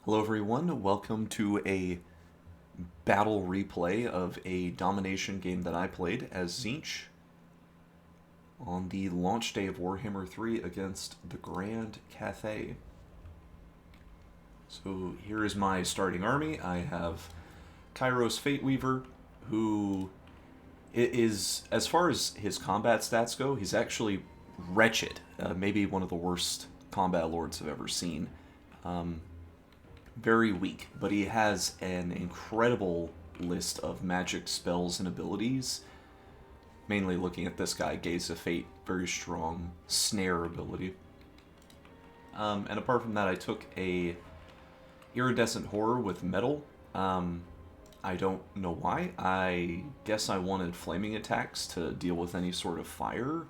Hello everyone, welcome to a battle replay of a domination game that I played as Tzeentch on the launch day of Warhammer 3 against the Grand Cathay. So here is my starting army. I have Kairos Fateweaver, who is, as far as his combat stats go, he's actually wretched. Maybe one of the worst combat lords I've ever seen. Very weak, but he has an incredible list of magic spells and abilities. Mainly looking at this guy, Gaze of Fate, very strong snare ability. And apart from that, I took a iridescent horror with metal. I don't know why. I guess I wanted flaming attacks to deal with any sort of fire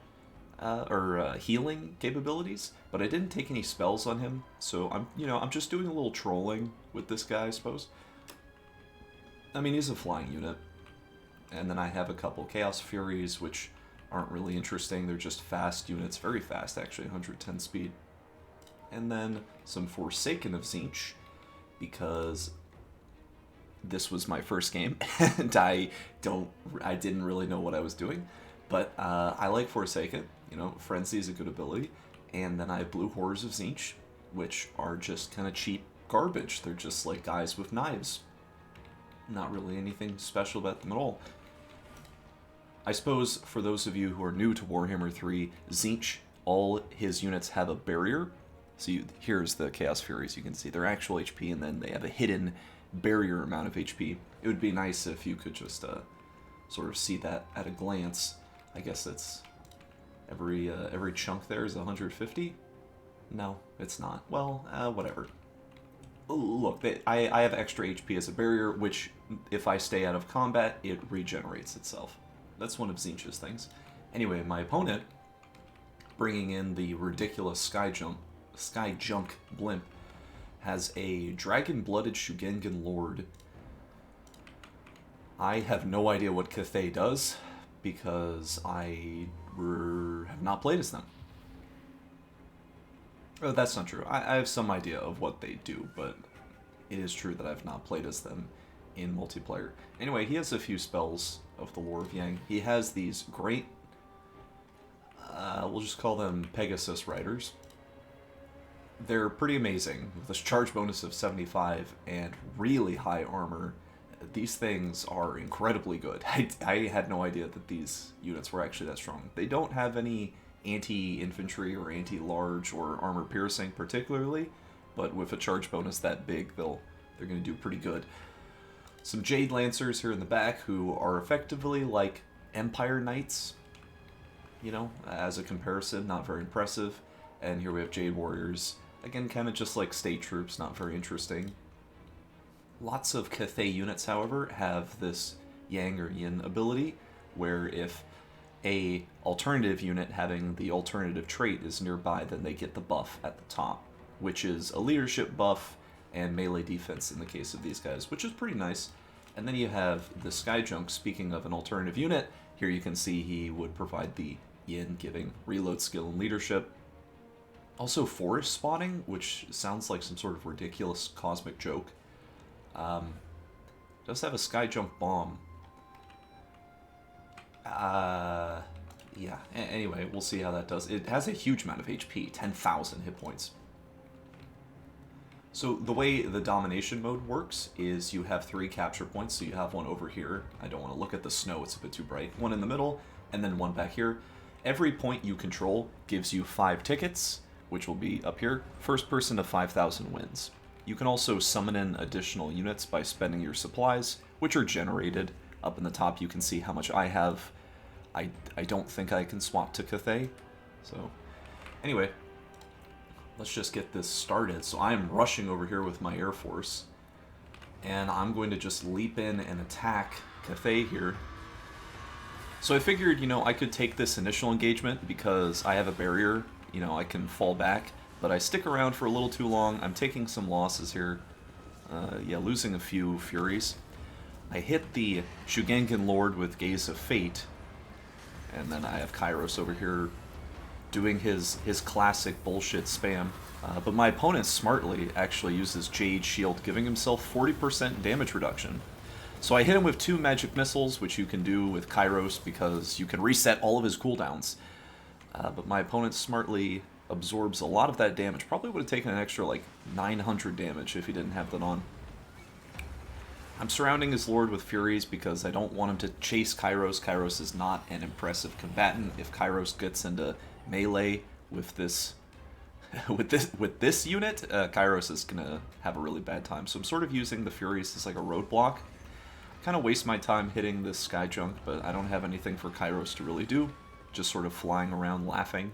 or healing capabilities, but I didn't take any spells on him, so I'm just doing a little trolling with this guy, I suppose. I mean, he's a flying unit, and then I have a couple Chaos Furies, which aren't really interesting. They're just fast units, very fast actually, 110 speed. And then some Forsaken of Tzeentch, because this was my first game, and I didn't really know what I was doing. But I like Forsaken, Frenzy is a good ability. And then I have Blue Horrors of Tzeentch, which are just kind of cheap garbage. They're just like guys with knives. Not really anything special about them at all. I suppose for those of you who are new to Warhammer 3, Tzeentch, all his units have a barrier. So here's the Chaos Furies, you can see their actual HP, and then they have a hidden barrier amount of HP. It would be nice if you could just sort of see that at a glance. I guess it's every chunk there is 150. No, it's not. Well, whatever. Look, I have extra HP as a barrier, which if I stay out of combat, it regenerates itself. That's one of Tzeentch's things. Anyway, my opponent, bringing in the ridiculous Sky Junk Blimp, has a Dragon-Blooded Shugengan Lord. I have no idea what Cathay does, because I have not played as them. Oh, that's not true. I have some idea of what they do, but it is true that I've not played as them in multiplayer. Anyway, he has a few spells of the Lore of Yang. He has these great, we'll just call them Pegasus Riders. They're pretty amazing, with a charge bonus of 75 and really high armor. These things are incredibly good. I had no idea that these units were actually that strong. They don't have any anti-infantry or anti-large or armor-piercing particularly, but with a charge bonus that big, they're going to do pretty good. Some Jade Lancers here in the back who are effectively like Empire Knights, as a comparison, not very impressive. And here we have Jade Warriors. Again, kind of just like state troops, not very interesting. Lots of Cathay units, however, have this Yang or Yin ability, where if a alternative unit having the alternative trait is nearby, then they get the buff at the top, which is a leadership buff and melee defense in the case of these guys, which is pretty nice. And then you have the Sky Junk. Speaking of an alternative unit, here you can see he would provide the Yin, giving reload skill and leadership. Also forest spotting, which sounds like some sort of ridiculous cosmic joke. Does have a Sky Junk bomb. Yeah. Anyway, we'll see how that does. It has a huge amount of HP, 10,000 hit points. So the way the Domination Mode works is you have 3 capture points, so you have one over here. I don't want to look at the snow, it's a bit too bright. One in the middle, and then one back here. Every point you control gives you 5 tickets, which will be up here. First person to 5,000 wins. You can also summon in additional units by spending your supplies, which are generated. Up in the top you can see how much I have. I don't think I can swap to Cathay. So, anyway, let's just get this started. So I'm rushing over here with my Air Force, and I'm going to just leap in and attack Cathay here. So I figured, I could take this initial engagement because I have a barrier. I can fall back, but I stick around for a little too long. I'm taking some losses here. Losing a few Furies. I hit the Shugengan Lord with Gaze of Fate, and then I have Kairos over here doing his classic bullshit spam. But my opponent smartly actually uses Jade Shield, giving himself 40% damage reduction. So I hit him with 2 magic missiles, which you can do with Kairos because you can reset all of his cooldowns. But my opponent smartly absorbs a lot of that damage. Probably would have taken an extra like 900 damage if he didn't have that on. I'm surrounding his lord with Furies because I don't want him to chase Kairos. Kairos is not an impressive combatant. If Kairos gets into melee with this with this unit, Kairos is gonna have a really bad time. So I'm sort of using the Furies as like a roadblock. Kind of waste my time hitting this Sky Junk, but I don't have anything for Kairos to really do. Just sort of flying around laughing.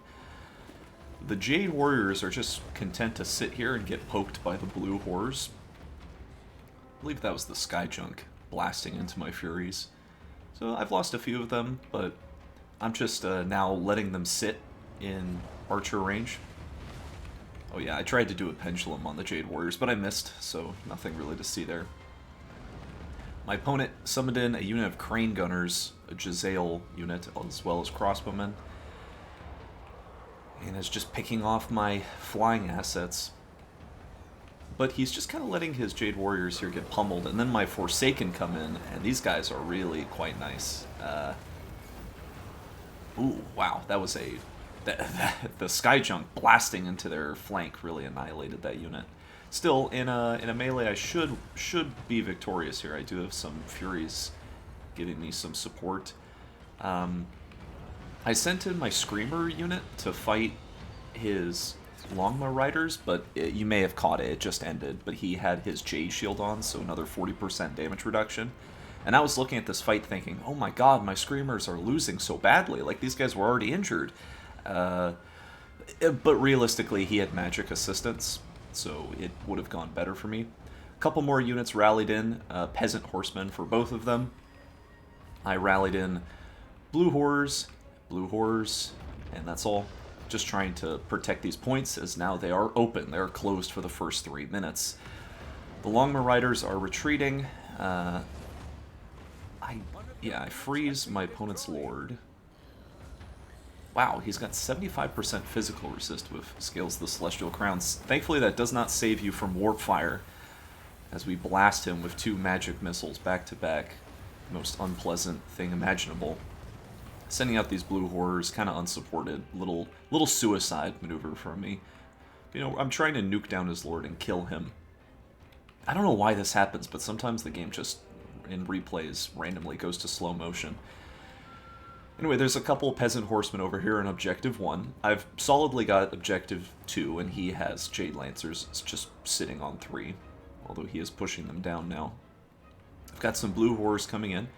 The Jade Warriors are just content to sit here and get poked by the blue horrors. I believe that was the Sky Junk blasting into my Furies. So I've lost a few of them, but I'm just now letting them sit in archer range. Oh yeah, I tried to do a pendulum on the Jade Warriors, but I missed, so nothing really to see there. My opponent summoned in a unit of Crane Gunners, a Jezzail unit, as well as crossbowmen, and is just picking off my flying assets. But he's just kind of letting his Jade Warriors here get pummeled, and then my Forsaken come in, and these guys are really quite nice. Ooh, wow, that was a... the Sky Junk blasting into their flank really annihilated that unit. Still, in a melee, I should be victorious here. I do have some Furies giving me some support. I sent in my Screamer unit to fight his Longma Riders, but you may have caught it. It just ended, but he had his Jade Shield on, so another 40% damage reduction. And I was looking at this fight thinking, oh my god, my Screamers are losing so badly. Like, these guys were already injured. But realistically, he had magic assistance, so it would have gone better for me. A couple more units rallied in, Peasant Horsemen for both of them. I rallied in blue horrors, and that's all. Just trying to protect these points, as now they are open. They're closed for the first 3 minutes. The Longma Riders are retreating. I freeze my opponent's lord. Wow, he's got 75% physical resist with Scales of the Celestial Crowns. Thankfully, that does not save you from Warp Fire, as we blast him with 2 magic missiles back to back. Most unpleasant thing imaginable. Sending out these blue horrors, kind of unsupported. Little suicide maneuver from me. You know, I'm trying to nuke down his lord and kill him. I don't know why this happens, but sometimes the game just, in replays, randomly goes to slow motion. Anyway, there's a couple Peasant Horsemen over here in Objective 1. I've solidly got Objective 2, and he has Jade Lancers. It's just sitting on 3, although he is pushing them down now. I've got some blue horrors coming in.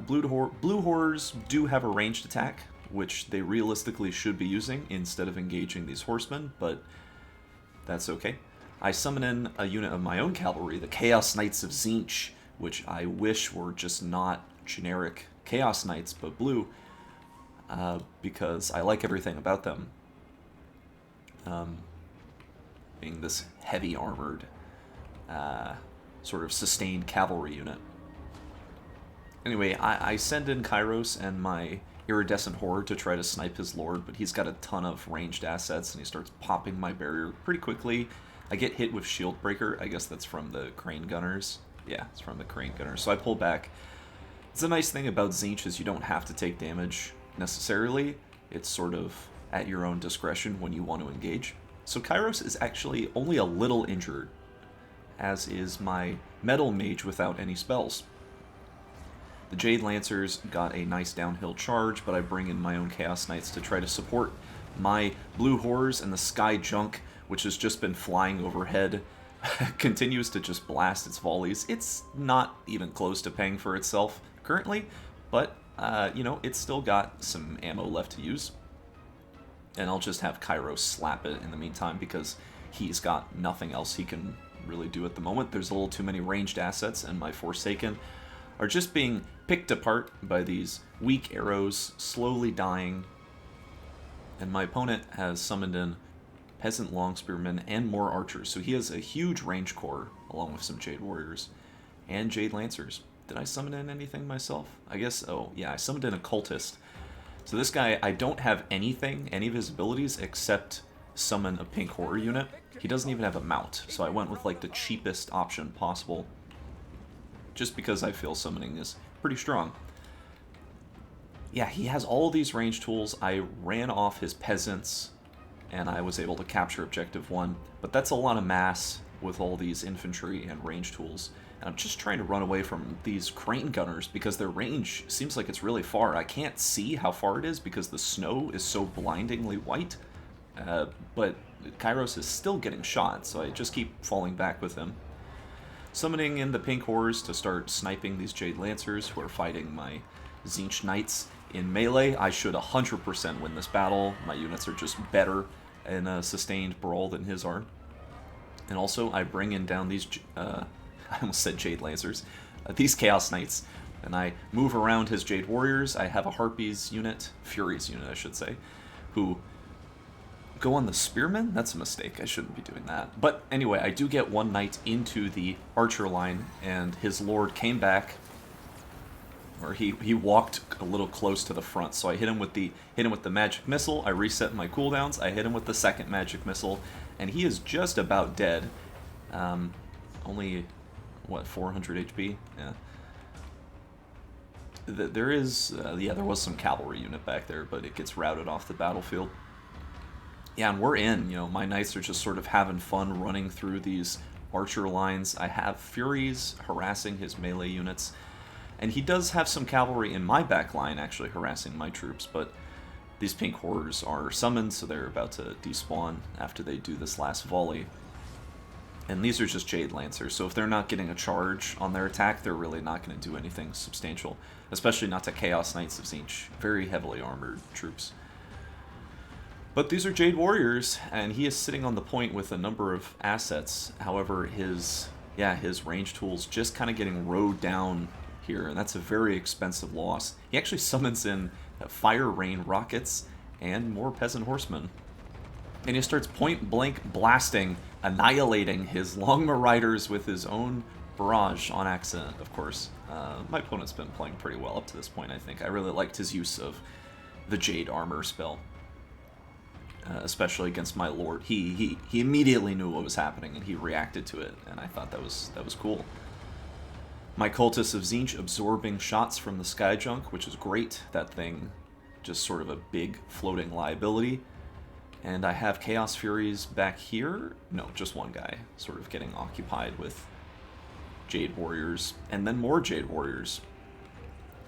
Blue horrors do have a ranged attack, which they realistically should be using instead of engaging these horsemen, but that's okay. I summon in a unit of my own cavalry, the Chaos Knights of Tzeentch, which I wish were just not generic Chaos Knights, but blue, because I like everything about them. Being this heavy armored, sort of sustained cavalry unit. Anyway, I send in Kairos and my Iridescent Horror to try to snipe his lord, but he's got a ton of ranged assets, and he starts popping my barrier pretty quickly. I get hit with Shield Breaker. I guess that's from the Crane Gunners. Yeah, it's from the Crane Gunners. So I pull back. It's a nice thing about Tzeentch is you don't have to take damage necessarily. It's sort of at your own discretion when you want to engage. So Kairos is actually only a little injured, as is my Metal Mage without any spells. The Jade Lancers got a nice downhill charge, but I bring in my own Chaos Knights to try to support my Blue Horrors, and the Sky Junk, which has just been flying overhead, continues to just blast its volleys. It's not even close to paying for itself currently, but, you know, it's still got some ammo left to use. And I'll just have Kairos slap it in the meantime, because he's got nothing else he can really do at the moment. There's a little too many ranged assets, and my Forsaken are just being picked apart by these weak arrows, slowly dying. And my opponent has summoned in Peasant Longspearmen and more archers, so he has a huge range core, along with some Jade Warriors and Jade Lancers. Did I summon in anything myself? I guess, oh yeah, I summoned in a Cultist. So this guy, I don't have anything, any of his abilities, except summon a pink horror unit. He doesn't even have a mount, so I went with like the cheapest option possible, just because I feel summoning is pretty strong. Yeah, he has all these range tools. I ran off his peasants, and I was able to capture objective 1, but that's a lot of mass with all these infantry and range tools. And I'm just trying to run away from these crane gunners because their range seems like it's really far. I can't see how far it is because the snow is so blindingly white, but Kairos is still getting shot, so I just keep falling back with him. Summoning in the pink horrors to start sniping these Jade Lancers who are fighting my Tzeentch Knights in melee. I should 100% win this battle. My units are just better in a sustained brawl than his are. And also, I bring in down these, I almost said Jade Lancers, these Chaos Knights, and I move around his Jade Warriors. I have a Harpies unit, Furies unit, I should say, who go on the Spearmen? That's a mistake. I shouldn't be doing that. But anyway, I do get one knight into the archer line, and his lord came back, or he walked a little close to the front. So I hit him with the magic missile. I reset my cooldowns. I hit him with the second magic missile, and he is just about dead. Only what, 400 HP? Yeah. There is, yeah, there was some cavalry unit back there, but it gets routed off the battlefield. Yeah, and we're in. You know, my knights are just sort of having fun running through these archer lines. I have Furies harassing his melee units, and he does have some cavalry in my back line actually harassing my troops, but these pink horrors are summoned, so they're about to despawn after they do this last volley. And these are just Jade Lancers, so if they're not getting a charge on their attack, they're really not going to do anything substantial, especially not to Chaos Knights of Tzeentch, very heavily armored troops. But these are Jade Warriors, and he is sitting on the point with a number of assets. However, his range tools just kind of getting rode down here, and that's a very expensive loss. He actually summons in fire rain rockets and more peasant horsemen. And he starts point blank blasting, annihilating his Longma Riders with his own barrage on accident, of course. My opponent's been playing pretty well up to this point, I think. I really liked his use of the Jade Armor spell. Especially against my lord. He immediately knew what was happening and he reacted to it, and I thought that was cool. My Cultists of Tzeentch absorbing shots from the Sky Junk, which is great. That thing, just sort of a big floating liability. And I have Chaos Furies back here. No, just one guy, sort of getting occupied with Jade Warriors, and then more Jade Warriors.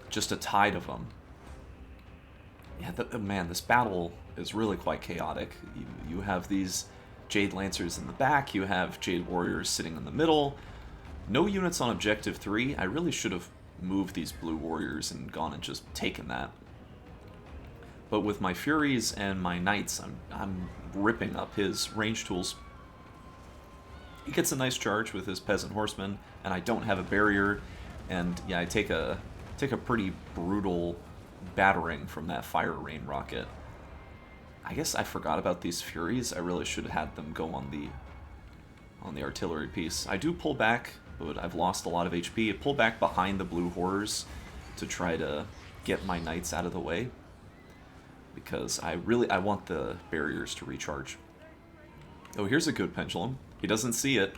Just a tide of them. Yeah, man, this battle is really quite chaotic. You have these Jade Lancers in the back, you have Jade Warriors sitting in the middle. No units on Objective 3. I really should have moved these Blue Warriors and gone and just taken that. But with my Furies and my Knights, I'm ripping up his range tools. He gets a nice charge with his Peasant Horsemen, and I don't have a barrier, and yeah, I take a pretty brutal battering from that fire rain rocket. I guess I forgot about these Furies. I really should have had them go on the artillery piece. I do pull back, but I've lost a lot of HP. I pull back behind the Blue Horrors to try to get my Knights out of the way, because I want the barriers to recharge. Oh, here's a good pendulum. He doesn't see it,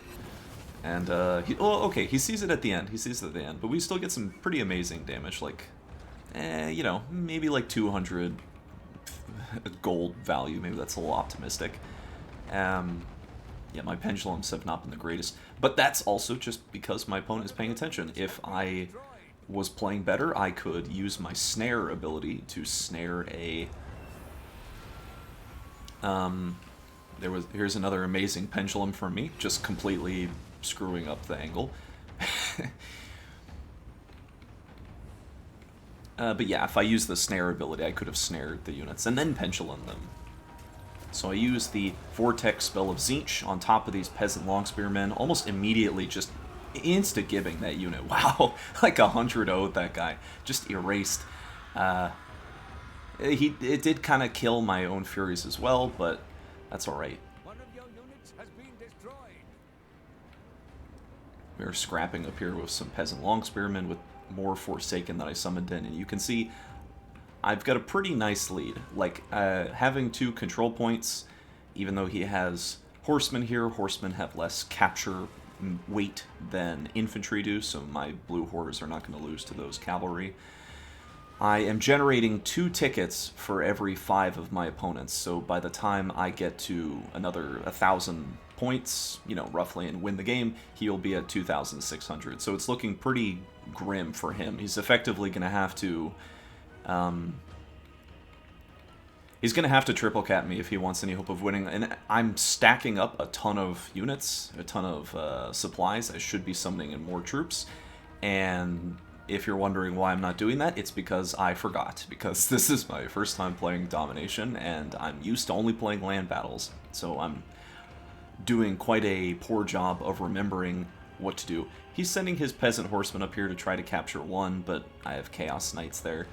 and okay, he sees it at the end. He sees it at the end, but we still get some pretty amazing damage, like, you know, maybe like 200 gold value. Maybe that's a little optimistic. Yeah, my pendulums have not been the greatest, but that's also just because my opponent is paying attention. If I was playing better, I could use my snare ability to snare a... Here's another amazing pendulum from me, just completely screwing up the angle. But yeah, if I use the snare ability, I could have snared the units and then pendulum them. So I use the Vortex spell of Tzeentch on top of these Peasant Longspearmen, almost immediately just insta-gibbing that unit. Wow, like 100-0 with that guy. Just erased. It did kind of kill my own Furies as well, but that's alright. One of your units has been destroyed. We're scrapping up here with some Peasant Longspearmen with more Forsaken that I summoned in, and you can see I've got a pretty nice lead. Like, having 2 control points, even though he has horsemen here, horsemen have less capture weight than infantry do, so my blue hordes are not going to lose to those cavalry. I am generating 2 tickets for every 5 of my opponents, so by the time I get to another 1,000 points, roughly, and win the game, he'll be at 2,600. So it's looking pretty grim for him. He's effectively going to have to... he's going to have to triple cap me if he wants any hope of winning. And I'm stacking up a ton of units, a ton of supplies. I should be summoning in more troops. And if you're wondering why I'm not doing that, it's because I forgot. Because this is my first time playing Domination, and I'm used to only playing land battles. So I'm doing quite a poor job of remembering what to do. He's sending his peasant horsemen up here to try to capture 1, but I have Chaos Knights there.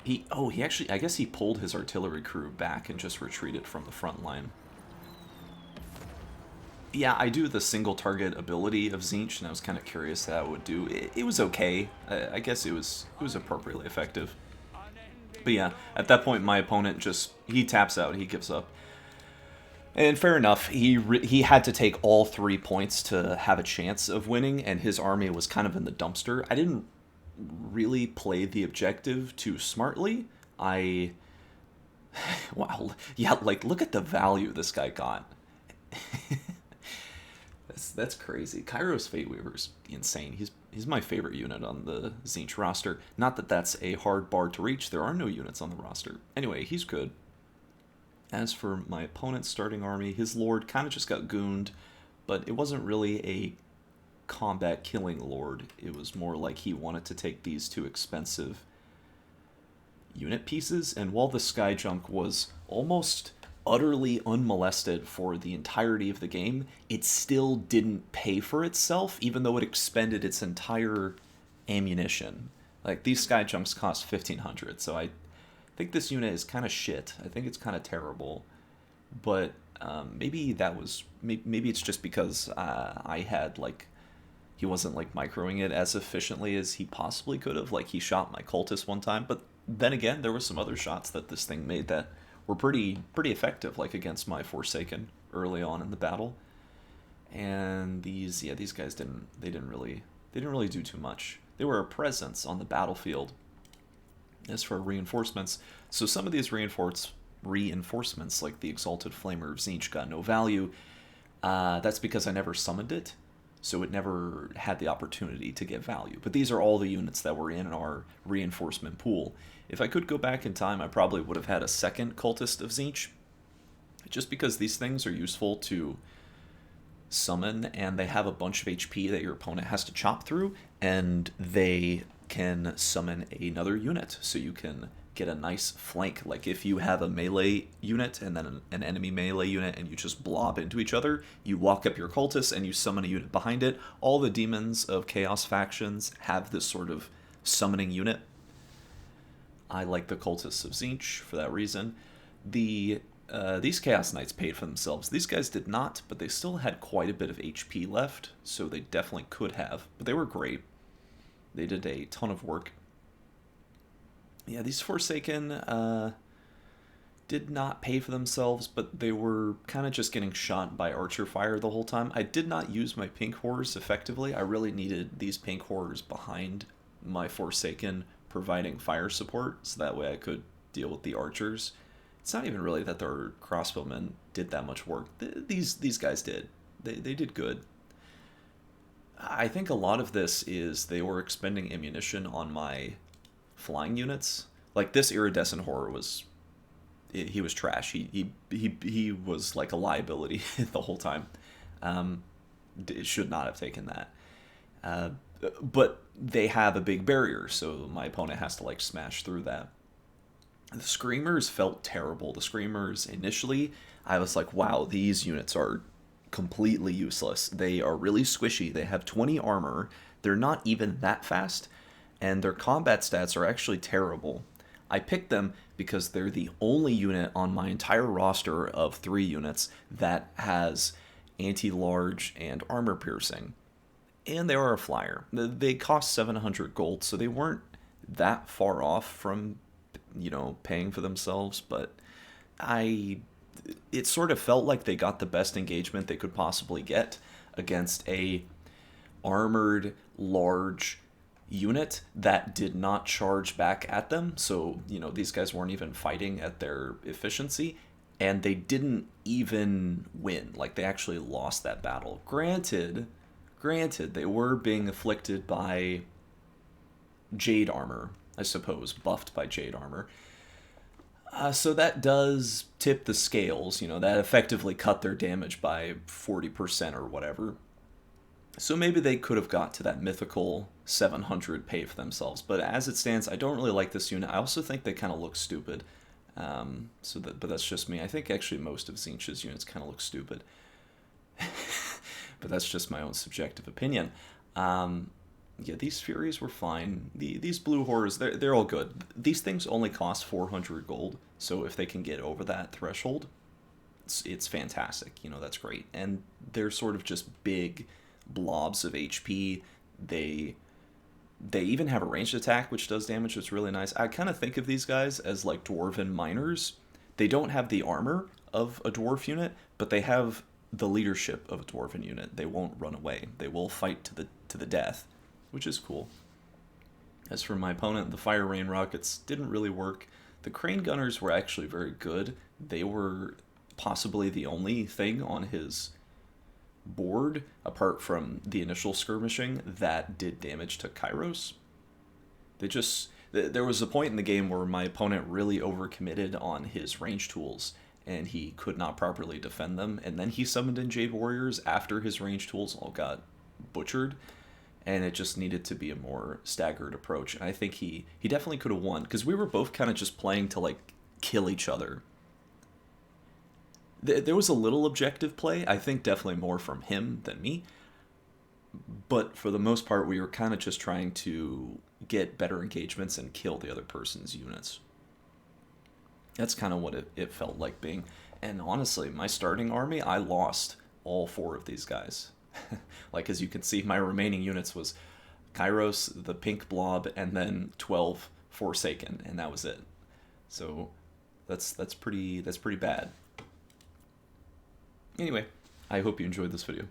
He actually, I guess he pulled his artillery crew back and just retreated from the front line. Yeah, I do the single target ability of Tzeentch, and I was kind of curious how it would do. It was okay. I guess it was appropriately effective. But yeah, at that point, my opponent he taps out, he gives up. And fair enough, he had to take all 3 points to have a chance of winning, and his army was kind of in the dumpster. I didn't really play the objective too smartly. Wow, yeah, like, look at the value this guy got. That's crazy. Kairos Fate Weaver's insane. He's my favorite unit on the Tzeentch roster. Not that that's a hard bar to reach. There are no units on the roster. Anyway, he's good. As for my opponent's starting army, his lord kind of just got gooned, but it wasn't really a combat killing lord. It was more like he wanted to take these 2 expensive unit pieces, and while the Sky Junk was almost utterly unmolested for the entirety of the game, it still didn't pay for itself, even though it expended its entire ammunition. Like, these Sky Junks cost 1,500, so I think this unit is kind of shit. I think it's kind of terrible, but maybe it's just because I had, like, he wasn't, like, microing it as efficiently as he possibly could have. Like, he shot my cultist one time, but then again, there were some other shots that this thing made that were pretty effective, like against my Forsaken early on in the battle. And these guys didn't really do too much. They were a presence on the battlefield. As for reinforcements, so some of these reinforcements, like the Exalted Flamer of Tzeentch, got no value. That's because I never summoned it, so it never had the opportunity to get value. But these are all the units that were in our reinforcement pool. If I could go back in time, I probably would have had a second Cultist of Tzeentch, just because these things are useful to summon, and they have a bunch of HP that your opponent has to chop through, and they can summon another unit, so you can get a nice flank. Like, if you have a melee unit and then an enemy melee unit and you just blob into each other, you walk up your cultists and you summon a unit behind it. All the demons of Chaos factions have this sort of summoning unit. I like the cultists of Tzeentch for that reason. These Chaos Knights paid for themselves. These guys did not, but they still had quite a bit of HP left, so they definitely could have. But they were great. They did a ton of work. Yeah, these Forsaken did not pay for themselves, but they were kind of just getting shot by archer fire the whole time. I did not use my pink horrors effectively. I really needed these pink horrors behind my Forsaken providing fire support, so that way I could deal with the archers. It's not even really that their crossbowmen did that much work. These guys did. They did good. I think a lot of this is they were expending ammunition on my flying units. Like, this iridescent horror he was trash. He was like a liability the whole time. It should not have taken that. But they have a big barrier, so my opponent has to, like, smash through that. The Screamers felt terrible. The Screamers, initially, I was like, wow, these units are completely useless. They are really squishy. They have 20 armor. They're not even that fast, and their combat stats are actually terrible. I picked them because they're the only unit on my entire roster of 3 units that has anti-large and armor piercing. And they are a flyer. They cost 700 gold, so they weren't that far off from, paying for themselves, but it sort of felt like they got the best engagement they could possibly get against a armored, large unit that did not charge back at them. So, these guys weren't even fighting at their efficiency, and they didn't even win. Like, they actually lost that battle. Granted, they were being afflicted by Jade armor, I suppose, buffed by Jade armor. So that does tip the scales, that effectively cut their damage by 40% or whatever. So maybe they could have got to that mythical 700 pay for themselves. But as it stands, I don't really like this unit. I also think they kind of look stupid. But that's just me. I think actually most of Tzeentch's units kind of look stupid. But that's just my own subjective opinion. Yeah, these Furies were fine. These blue horrors, they're all good. These things only cost 400 gold, so if they can get over that threshold, it's fantastic. That's great. And they're sort of just big blobs of HP. They even have a ranged attack, which does damage, which is really nice. I kind of think of these guys as like dwarven miners. They don't have the armor of a dwarf unit, but they have the leadership of a dwarven unit. They won't run away. They will fight to the death, which is cool. As for my opponent, the Fire Rain Rockets didn't really work. The Crane Gunners were actually very good. They were possibly the only thing on his board, apart from the initial skirmishing, that did damage to Kairos. There was a point in the game where my opponent really overcommitted on his range tools, and he could not properly defend them, and then he summoned in Jade Warriors after his range tools all got butchered, and it just needed to be a more staggered approach. And I think he definitely could have won, because we were both kind of just playing to, like, kill each other. There was a little objective play, I think definitely more from him than me, but for the most part, we were kind of just trying to get better engagements and kill the other person's units. That's kind of what it felt like being. And honestly, my starting army, I lost all 4 of these guys. Like, as you can see, my remaining units was Kairos, the pink blob, and then 12 Forsaken, and that was it. So that's pretty bad. Anyway, I hope you enjoyed this video.